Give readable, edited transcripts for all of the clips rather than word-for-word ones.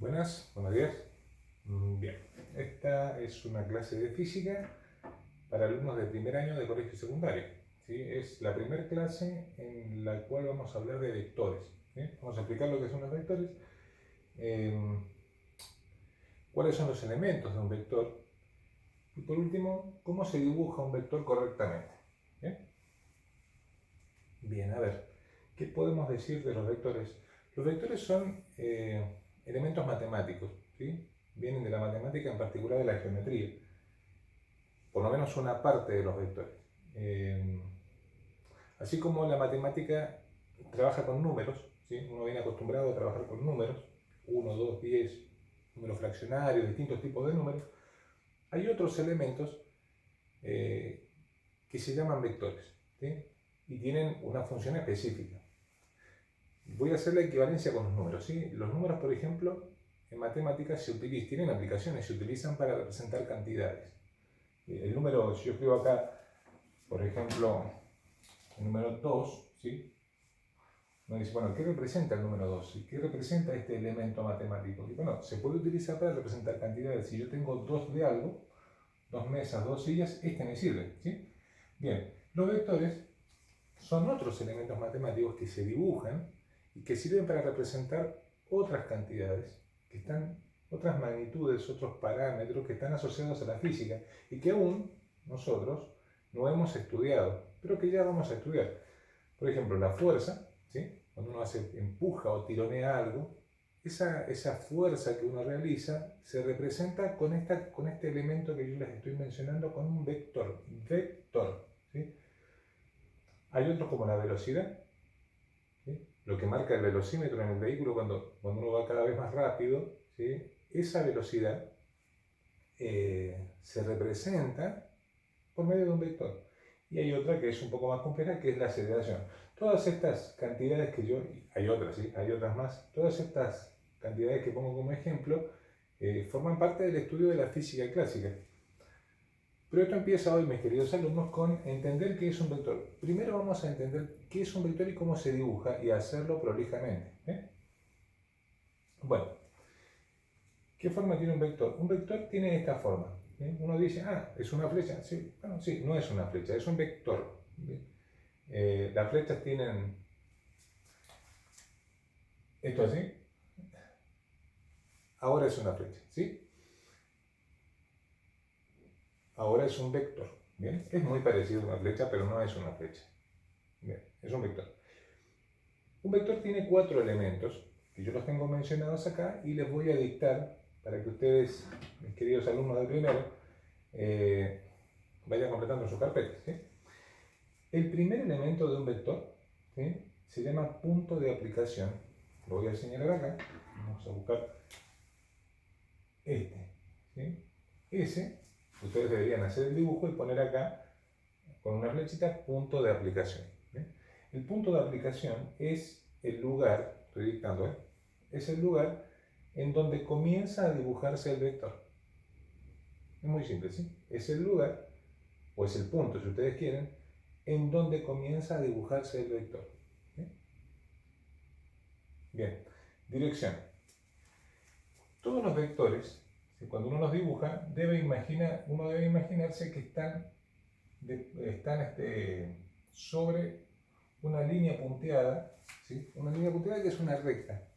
Buenos días. Bien, esta es una clase de física para alumnos de primer año de colegio secundario. ¿Sí? Es la primera clase en la cual vamos a hablar de vectores. ¿Sí? Vamos a explicar lo que son los vectores, cuáles son los elementos de un vector y por último, cómo se dibuja un vector correctamente. ¿Bien? Bien, a ver, ¿qué podemos decir de los vectores? Los vectores son elementos matemáticos, ¿sí? Vienen de la matemática, en particular de la geometría, por lo menos una parte de los vectores. Así como la matemática trabaja con números, ¿sí? Uno viene acostumbrado a trabajar con números, 1, 2, 10, números fraccionarios, distintos tipos de números, hay otros elementos que se llaman vectores, ¿sí? Y tienen una función específica. Voy a hacer la equivalencia con los números, ¿sí? Los números, por ejemplo, en matemáticas tienen aplicaciones, se utilizan para representar cantidades. El número, si yo escribo acá, por ejemplo, el número 2, ¿sí? Uno dice, bueno, ¿qué representa el número 2? ¿Qué representa este elemento matemático? Y bueno, se puede utilizar para representar cantidades. Si yo tengo 2 de algo, 2 mesas, 2 sillas, este me sirve, ¿sí? Bien, los vectores son otros elementos matemáticos que se dibujan y que sirven para representar otras cantidades, otras magnitudes, otros parámetros que están asociados a la física y que aún nosotros no hemos estudiado, pero que ya vamos a estudiar. Por ejemplo, la fuerza, ¿sí? Cuando uno empuja o tironea algo, esa fuerza que uno realiza se representa con este elemento que yo les estoy mencionando, con un vector. Vector, ¿sí? Hay otros como la velocidad, ¿sí? Lo que marca el velocímetro en el vehículo cuando uno va cada vez más rápido, ¿sí? Esa velocidad se representa por medio de un vector. Y hay otra que es un poco más compleja, que es la aceleración. Todas estas cantidades hay otras, ¿sí? Hay otras más, todas estas cantidades que pongo como ejemplo forman parte del estudio de la física clásica. Pero esto empieza hoy, mis queridos alumnos, con entender qué es un vector. Primero vamos a entender qué es un vector y cómo se dibuja y hacerlo prolijamente. Bueno, ¿qué forma tiene un vector? Un vector tiene esta forma. Uno dice, ¿es una flecha? Sí, bueno, sí, no es una flecha, es un vector. Las flechas tienen esto así. Ahora es una flecha, ¿sí? Ahora es un vector. ¿Bien? Es muy parecido a una flecha, pero no es una flecha. Bien, es un vector. Un vector tiene 4 elementos, que yo los tengo mencionados acá, y les voy a dictar para que ustedes, mis queridos alumnos del primero, vayan completando sus carpetas, ¿sí? El primer elemento de un vector, ¿sí?, se llama punto de aplicación. Lo voy a señalar acá. Vamos a buscar este, ¿sí? Ese, ustedes deberían hacer el dibujo y poner acá con una flechita punto de aplicación. ¿Sí? El punto de aplicación es el lugar, estoy dictando, es el lugar en donde comienza a dibujarse el vector. Es muy simple, ¿sí? Es el lugar, o es el punto, si ustedes quieren, en donde comienza a dibujarse el vector. ¿Sí? Bien, dirección. Todos los vectores, cuando uno los dibuja, uno debe imaginarse que están sobre una línea punteada, ¿sí? Una línea punteada que es una recta.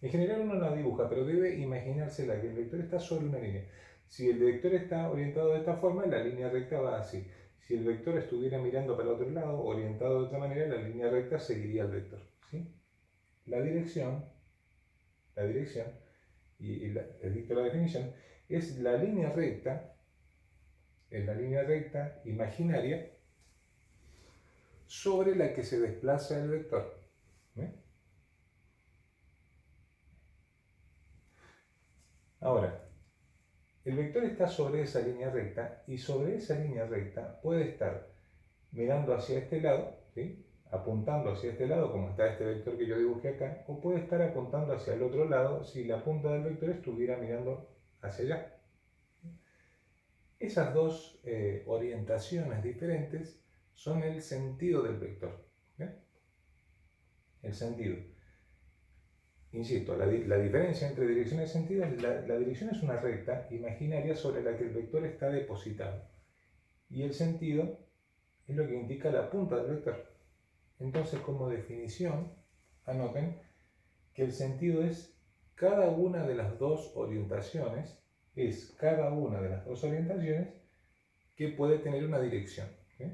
En general uno la dibuja, pero debe imaginársela que el vector está sobre una línea. Si el vector está orientado de esta forma, la línea recta va así. Si el vector estuviera mirando para el otro lado, orientado de otra manera, la línea recta seguiría el vector, ¿sí? La dirección, y les dicto la definición, es la línea recta imaginaria sobre la que se desplaza el vector. ¿Sí? Ahora, el vector está sobre esa línea recta y sobre esa línea recta puede estar mirando hacia este lado, ¿sí?, apuntando hacia este lado, como está este vector que yo dibujé acá, o puede estar apuntando hacia el otro lado si la punta del vector estuviera mirando hacia allá. Esas dos orientaciones diferentes son el sentido del vector. ¿Bien? El sentido. insisto, la diferencia entre dirección y sentido es la dirección es una recta imaginaria sobre la que el vector está depositado. Y el sentido es lo que indica la punta del vector. Entonces, como definición, anoten que el sentido es cada una de las dos orientaciones, que puede tener una dirección, ¿sí?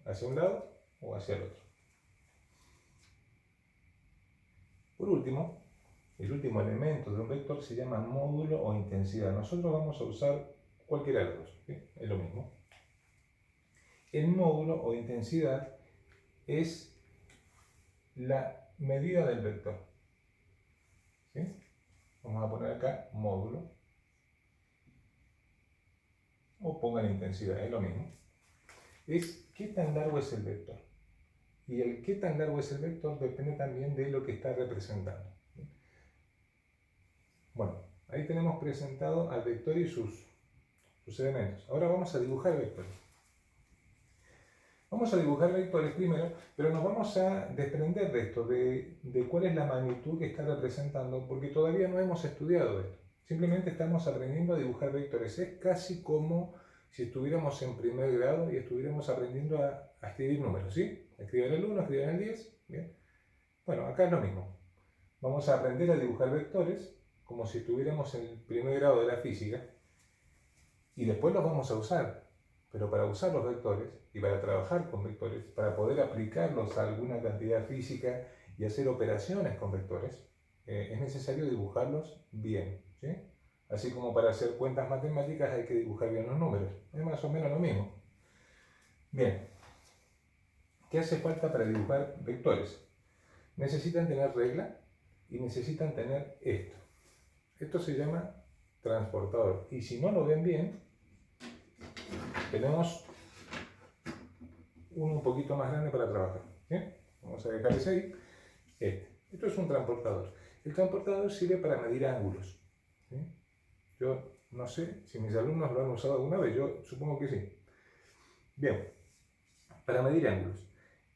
Hacia un lado o hacia el otro. Por último, el último elemento de un vector se llama módulo o intensidad. Nosotros vamos a usar cualquiera de los dos, ¿sí? Es lo mismo. El módulo o intensidad es la medida del vector, ¿sí? Vamos a poner acá módulo o pongan intensidad, es lo mismo. Es qué tan largo es el vector. Y el qué tan largo es el vector depende también de lo que está representando. Bueno, ahí tenemos presentado al vector y sus elementos. Ahora vamos a dibujar vectores. Vamos a dibujar vectores primero, pero nos vamos a desprender de esto, de cuál es la magnitud que está representando, porque todavía no hemos estudiado esto. Simplemente estamos aprendiendo a dibujar vectores. Es casi como si estuviéramos en primer grado y estuviéramos aprendiendo a escribir números, ¿sí? Escribir el 1, escribir el 10, ¿bien? Bueno, acá es lo mismo. Vamos a aprender a dibujar vectores como si estuviéramos en el primer grado de la física y después los vamos a usar. Pero para usar los vectores y para trabajar con vectores, para poder aplicarlos a alguna cantidad física y hacer operaciones con vectores, es necesario dibujarlos bien, ¿sí? Así como para hacer cuentas matemáticas hay que dibujar bien los números. Es más o menos lo mismo. Bien, ¿qué hace falta para dibujar vectores? Necesitan tener regla y necesitan tener esto. Esto se llama transportador. Y si no lo ven bien, tenemos uno un poquito más grande para trabajar, ¿sí? Vamos a dejar ese ahí. Esto es un transportador. El transportador sirve para medir ángulos, ¿sí? Yo no sé si mis alumnos lo han usado alguna vez, yo supongo que sí. Bien, para medir ángulos.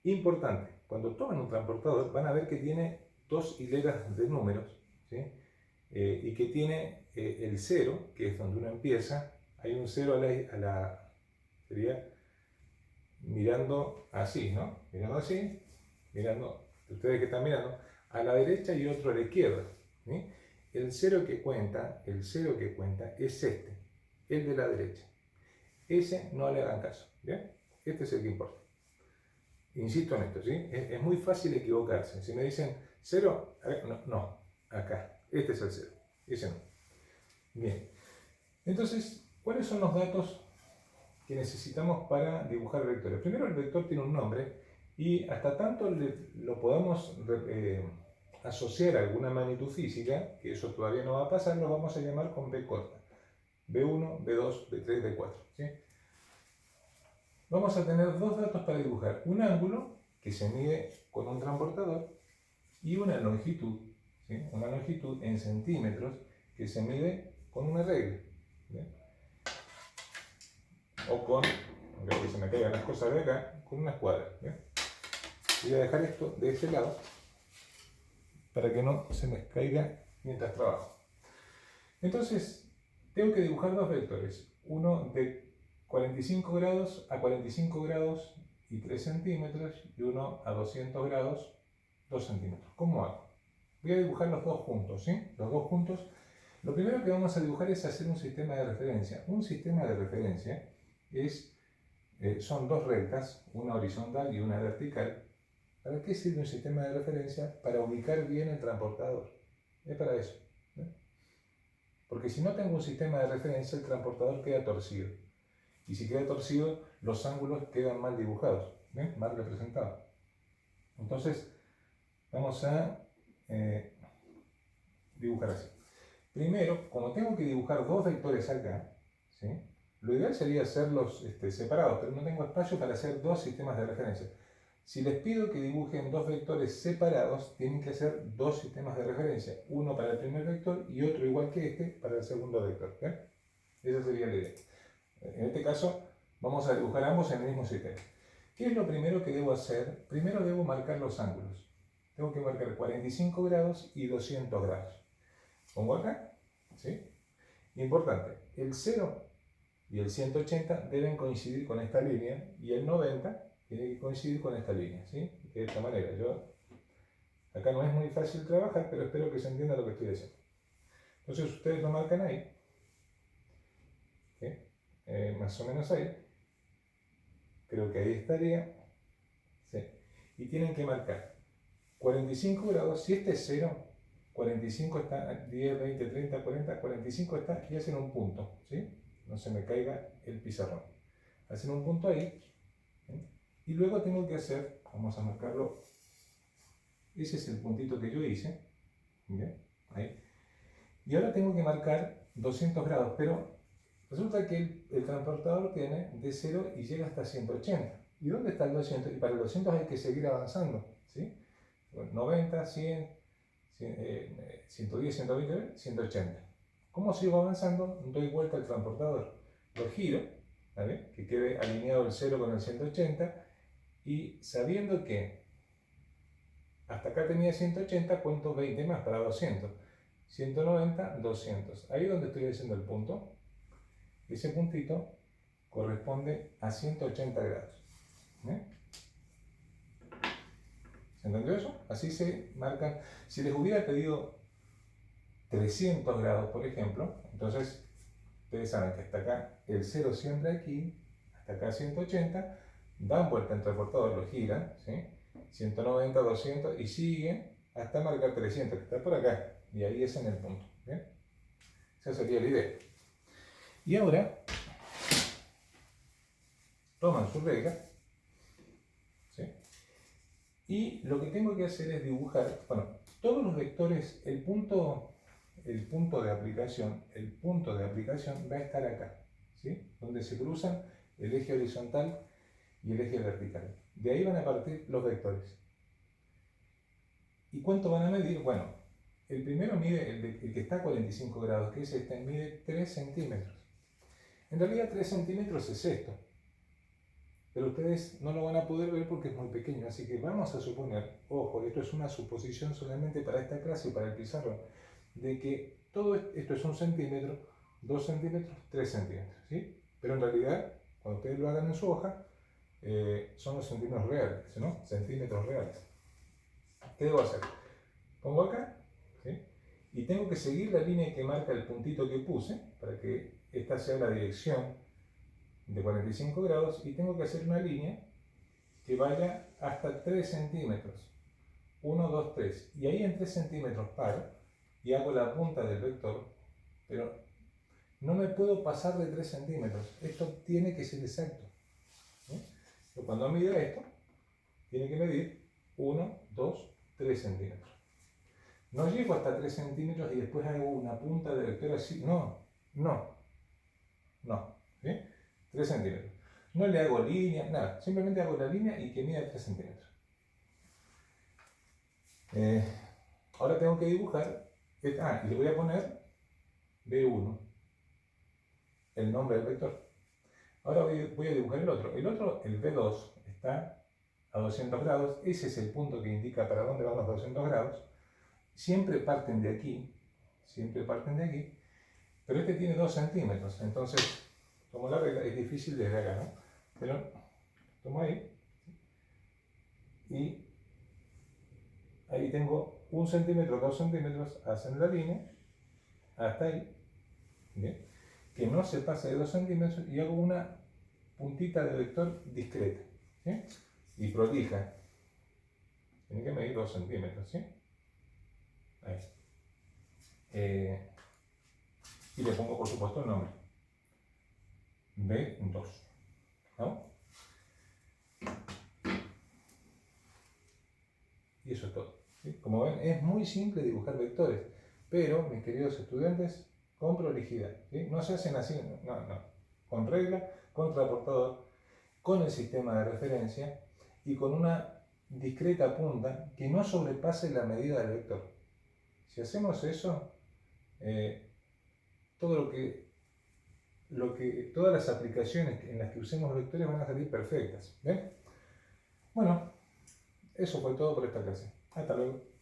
Importante, cuando toman un transportador van a ver que tiene dos hileras de números, ¿sí? Y que tiene el 0, que es donde uno empieza. Hay un 0 sería mirando así, ¿no? Mirando así, mirando, ustedes que están mirando, a la derecha y otro a la izquierda, ¿sí? El 0 que cuenta es este, el de la derecha. Ese no le hagan caso, ¿bien? Este es el que importa. Insisto en esto, ¿sí? Es muy fácil equivocarse. Si me dicen 0, no, acá, este es el 0, ese no. Bien, entonces, ¿cuáles son los datos que necesitamos para dibujar vectores? Primero, el vector tiene un nombre y hasta tanto lo podamos asociar a alguna magnitud física, que eso todavía no va a pasar, lo vamos a llamar con B corta. B1, B2, B3, B4, ¿sí? Vamos a tener dos datos para dibujar. Un ángulo, que se mide con un transportador, y una longitud, ¿sí? Una longitud en centímetros, que se mide con una regla, ¿bien? O con, aunque se me caigan las cosas de acá, con una escuadra, ¿bien? Voy a dejar esto de ese lado para que no se me caiga mientras trabajo. Entonces, tengo que dibujar dos vectores, uno de 45 grados a 45 grados y 3 centímetros y uno a 200 grados, 2 centímetros. ¿Cómo hago? Voy a dibujar los dos juntos, ¿sí? Los dos juntos. Lo primero que vamos a dibujar es hacer un sistema de referencia. Un sistema de referencia son dos rectas, una horizontal y una vertical. ¿Para qué sirve un sistema de referencia? Para ubicar bien el transportador. Es para eso, ¿no? Porque si no tengo un sistema de referencia, el transportador queda torcido. Y si queda torcido, los ángulos quedan mal dibujados, ¿ven? Mal representados. Entonces, vamos a dibujar así. Primero, como tengo que dibujar dos vectores acá, ¿sí? Lo ideal sería hacerlos separados, pero no tengo espacio para hacer dos sistemas de referencia. Si les pido que dibujen dos vectores separados, tienen que hacer dos sistemas de referencia. Uno para el primer vector y otro igual que este para el segundo vector, ¿sí? Esa sería la idea. En este caso, vamos a dibujar ambos en el mismo sistema. ¿Qué es lo primero que debo hacer? Primero debo marcar los ángulos. tengo que marcar 45 grados y 200 grados. Pongo acá, ¿sí? Importante, el 0 y el 180 deben coincidir con esta línea y el 90 tiene que coincidir con esta línea, ¿sí? De esta manera, acá no es muy fácil trabajar, pero espero que se entienda lo que estoy haciendo. Entonces ustedes lo marcan ahí, ¿sí? Más o menos ahí, creo que ahí estaría, ¿sí? Y tienen que marcar 45 grados, si este es 0, 45 está, 10, 20, 30, 40, 45 está, y hacen un punto, ¿sí? No se me caiga el pizarrón. Hacen un punto ahí, ¿sí? Y luego tengo que hacer, vamos a marcarlo, ese es el puntito que yo hice, ¿bien? Ahí. Y ahora tengo que marcar 200 grados, pero resulta que el transportador tiene de 0 y llega hasta 180. ¿Y dónde está el 200? Y para el 200 hay que seguir avanzando, ¿sí? 90, 100, 110, 120, 180. ¿Cómo sigo avanzando? Doy vuelta al transportador, lo giro, ¿vale? Que quede alineado el 0 con el 180, y sabiendo que hasta acá tenía 180, cuento 20 más para 200. 190, 200. Ahí donde estoy haciendo el punto, ese puntito corresponde a 180 grados. ¿Eh? ¿Se entendió eso? Así se marcan. Si les hubiera pedido 300 grados, por ejemplo, entonces ustedes saben que hasta acá el 0 siempre aquí, hasta acá 180, dan vuelta el transportador, lo giran, ¿sí? 190, 200 y siguen hasta marcar 300, que está por acá, y ahí es en el punto. ¿Bien? Esa sería la idea. Y ahora toman su regla, ¿sí? Y lo que tengo que hacer es dibujar, bueno, todos los vectores, el punto de aplicación va a estar acá, ¿sí? Donde se cruzan el eje horizontal y el eje vertical. De ahí van a partir los vectores. ¿Y cuánto van a medir? Bueno, el primero mide, el que está a 45 grados, que es este, mide 3 centímetros. En realidad 3 centímetros es esto, pero ustedes no lo van a poder ver porque es muy pequeño, así que vamos a suponer, ojo, esto es una suposición solamente para esta clase y para el pizarrón, de que todo esto es 1 centímetro, 2 centímetros, 3 centímetros, ¿sí? Pero en realidad, cuando ustedes lo hagan en su hoja, son los centímetros reales, ¿no? Centímetros reales. ¿Qué debo hacer? Pongo acá, ¿sí? Y tengo que seguir la línea que marca el puntito que puse, para que esta sea la dirección de 45 grados, y tengo que hacer una línea que vaya hasta 3 centímetros. 1, 2, 3. Y ahí en 3 centímetros paro y hago la punta del vector, pero no me puedo pasar de 3 centímetros. Esto tiene que ser exacto. ¿Sí? Pero cuando mida esto, tiene que medir 1, 2, 3 centímetros. No llego hasta 3 centímetros y después hago una punta de vector así. No. ¿Sí? 3 centímetros. No le hago línea, nada. Simplemente hago la línea y que mida 3 centímetros. Ahora tengo que dibujar. Y le voy a poner B1, el nombre del vector. Ahora voy a dibujar el otro. El B2, está a 200 grados. Ese es el punto que indica para dónde van los 200 grados. Siempre parten de aquí. Pero este tiene 2 centímetros. Entonces, como la regla, es difícil desde acá, ¿no? Pero tomo ahí. Y ahí tengo 1 centímetro, 2 centímetros, hacen la línea. Hasta ahí. ¿Bien? Que no se pase de 2 centímetros y hago una puntita de vector discreta, ¿sí? Y prolija. Tiene que medir 2 centímetros, ¿sí? Ahí. Y le pongo, por supuesto, el nombre. B2. ¿No? Y eso es todo. ¿Sí? Como ven, es muy simple dibujar vectores, pero, mis queridos estudiantes, con prolijidad. ¿Sí? No se hacen así, no. Con regla, con transportador, con el sistema de referencia y con una discreta punta que no sobrepase la medida del vector. Si hacemos eso, todas las aplicaciones en las que usemos vectores van a salir perfectas. ¿Ven? Bueno, eso fue todo por esta clase. Hasta luego.